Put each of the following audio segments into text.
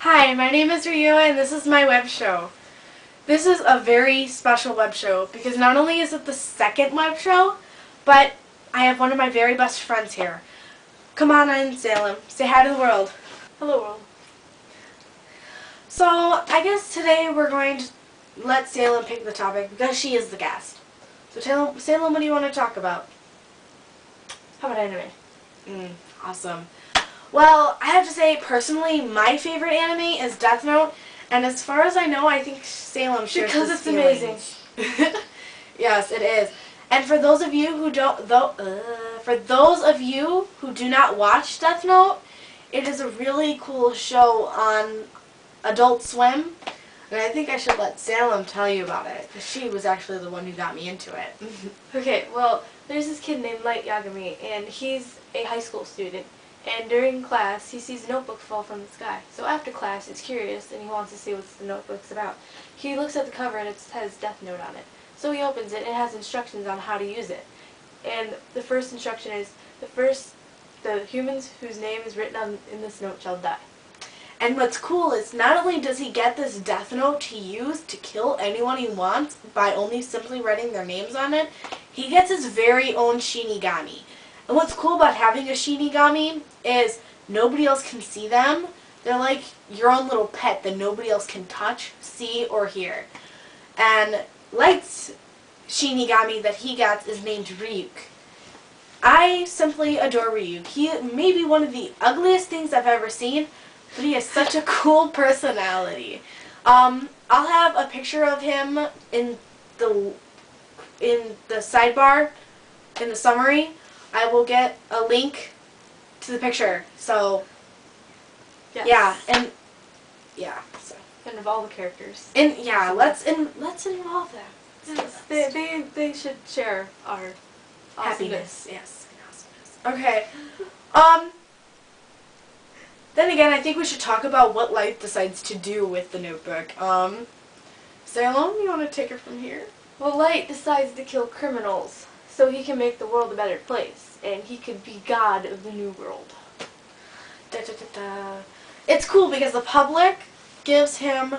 Hi, my name is Ryuia and this is my web show. This is a very special web show because not only is it the second web show, but I have one of my very best friends here. Come on in, Salem. Say hi to the world. Hello world. So, I guess today we're going to let Salem pick the topic because she is the guest. So Salem, what do you want to talk about? How about anime? Awesome. Well, I have to say, personally, my favorite anime is Death Note, and as far as I know, I think Salem shares Because this it's feeling. amazing. Yes, it is. And for those of you who do not watch Death Note, it is a really cool show on Adult Swim, and I think I should let Salem tell you about it, because she was actually the one who got me into it. Okay, well, there's this kid named Light Yagami, and he's a high school student. And during class, he sees a notebook fall from the sky. So after class, he's curious, and he wants to see what the notebook's about. He looks at the cover, and it has Death Note on it. So he opens it, and it has instructions on how to use it. And the first instruction is, the humans whose name is written in this note shall die. And what's cool is not only does he get this Death Note to use to kill anyone he wants by only simply writing their names on it, he gets his very own Shinigami. And what's cool about having a Shinigami is nobody else can see them. They're like your own little pet that nobody else can touch, see, or hear. And Light's Shinigami that he gets is named Ryuk. I simply adore Ryuk. He may be one of the ugliest things I've ever seen, but he has such a cool personality. I'll have a picture of him in the sidebar, in the summary. I will get a link to the picture. So, Yes. And of all the characters. And yeah, let's involve them. Yes, they should share our Happiness. Yes, and awesomeness. Okay. Then again, I think we should talk about what Light decides to do with the notebook. Salem, you want to take it from here? Well, Light decides to kill criminals so he can make the world a better place, and he could be God of the new world. Da, da, da, da. It's cool because the public gives him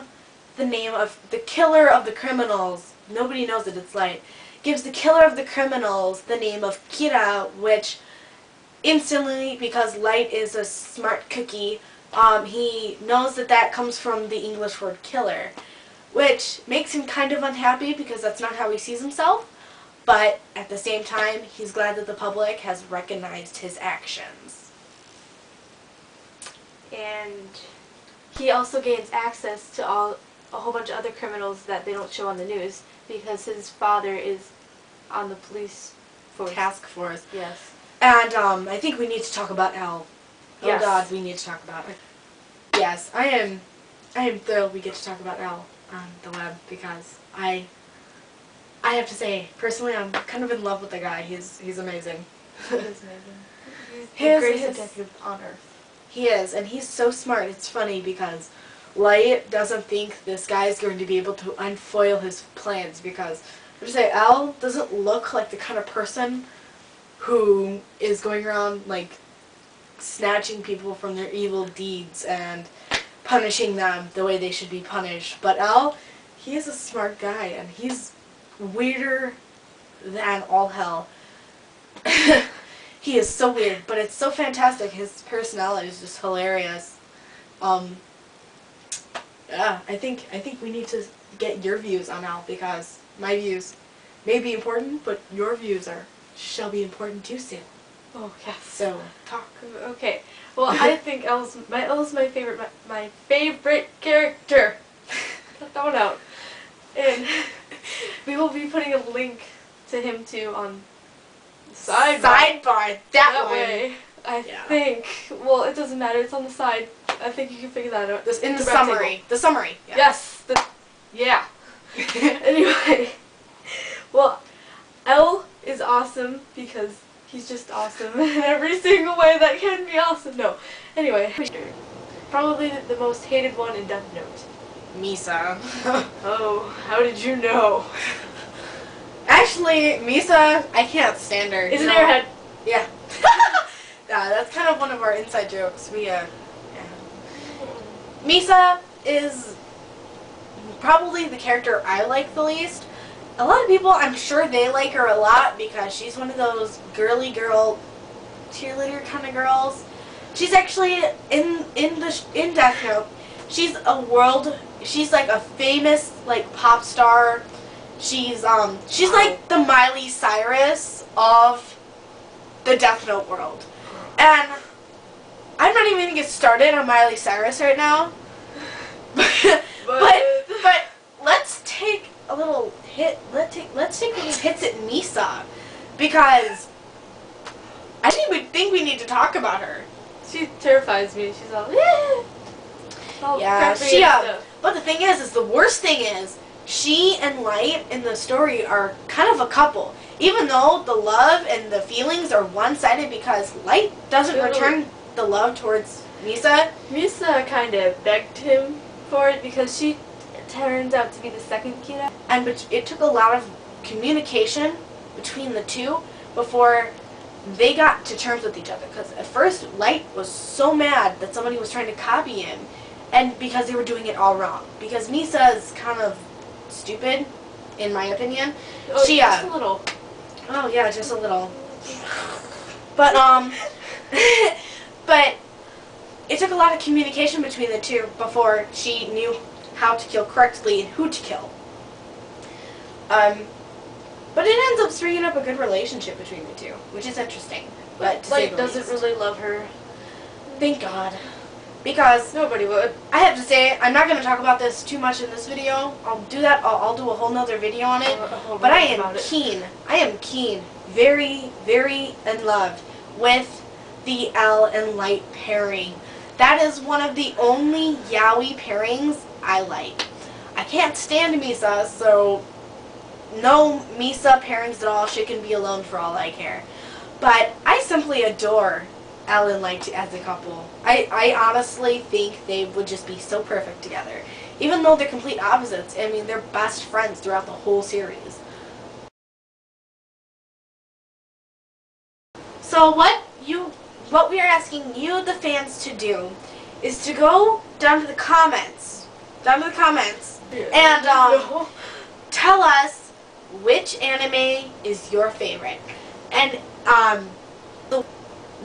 the name of the killer of the criminals. Nobody knows that it's Light. Gives the killer of the criminals the name of Kira, which instantly, because Light is a smart cookie, he knows that that comes from the English word killer, which makes him kind of unhappy because that's not how he sees himself, but at the same time, he's glad that the public has recognized his actions. And he also gains access to a whole bunch of other criminals that they don't show on the news because his father is on the police force. Task force. Yes. And I think we need to talk about L. Yes. Oh God, we need to talk about it. Yes, I am thrilled we get to talk about L on the web because I have to say, personally, I'm kind of in love with the guy. He's amazing. He is amazing. He's the greatest detective on Earth. He is, and he's so smart. It's funny because Light doesn't think this guy is going to be able to unfoil his plans because, I would say, L doesn't look like the kind of person who is going around, like, snatching people from their evil deeds and punishing them the way they should be punished. But L, he is a smart guy, and he's weirder than all hell. He is so weird, but it's so fantastic. His personality is just hilarious. Yeah, I think we need to get your views on Al because my views may be important, but your views shall be important too soon. Oh yes. So talk. Okay. Well, I think Elle's my favorite character. Cut that one out. And we will be putting a link to him too on the sidebar. That way. I think. Well, it doesn't matter. It's on the side. I think you can figure that out. In the summary. The summary. Yeah. Yes. Yeah. Anyway. Well, Elle is awesome because he's just awesome in every single way that can be awesome. No. Anyway. Probably the most hated one in Death Note. Misa. Oh, how did you know? Actually, Misa, I can't stand her. Is an airhead. Yeah. Yeah, that's kind of one of our inside jokes. We, Misa is probably the character I like the least. A lot of people, I'm sure they like her a lot because she's one of those girly girl cheerleader kind of girls. She's actually in Death Note. She's like a famous like pop star. She's like the Miley Cyrus of the Death Note world. And I'm not even gonna get started on Miley Cyrus right now. but let's take a little hit. Let's take little hits at Misa, because I didn't even think we need to talk about her. She terrifies me. She's all yeah. She But the thing is the worst thing is she and Light in the story are kind of a couple. Even though the love and the feelings are one-sided because Light doesn't return the love towards Misa. Misa kind of begged him for it because she turns out to be the second Kira. And it took a lot of communication between the two before they got to terms with each other. Because at first, Light was so mad that somebody was trying to copy him, and because they were doing it all wrong. Because Misa is kind of stupid, in my opinion. Oh, just a little. Oh yeah, just a little. But but it took a lot of communication between the two before she knew how to kill correctly and who to kill. But it ends up stringing up a good relationship between the two, which is interesting. But Light doesn't really love her. Thank God. Because nobody would. I have to say, I'm not going to talk about this too much in this video. I'll do that. I'll do a whole nother video on it. But I am keen. I am keen. Very, very in love with the L and Light pairing. That is one of the only yaoi pairings I like. I can't stand Misa, so no Misa pairings at all. She can be alone for all I care. But I simply adore L and Light as a couple. I honestly think they would just be so perfect together. Even though they're complete opposites, I mean, they're best friends throughout the whole series. So what we are asking you, the fans, to do is to go down to the comments, and tell us which anime is your favorite. And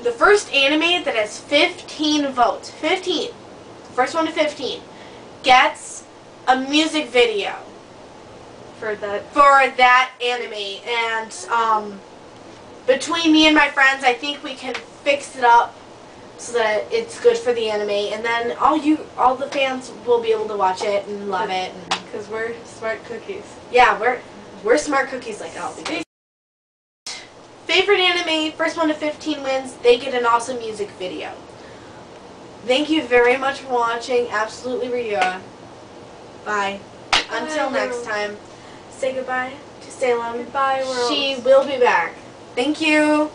the first anime that has 15 votes, 15, first one to 15, gets a music video for that anime. And between me and my friends, I think we can fix it up so that it's good for the anime, and then all the fans will be able to watch it and love it. Because we're smart cookies. Yeah, we're smart cookies like all. Favorite anime, first one to 15 wins, they get an awesome music video. Thank you very much for watching. Absolutely, Ryuia. Bye. Until next time, say goodbye to Salem. Goodbye, world. She will be back. Thank you.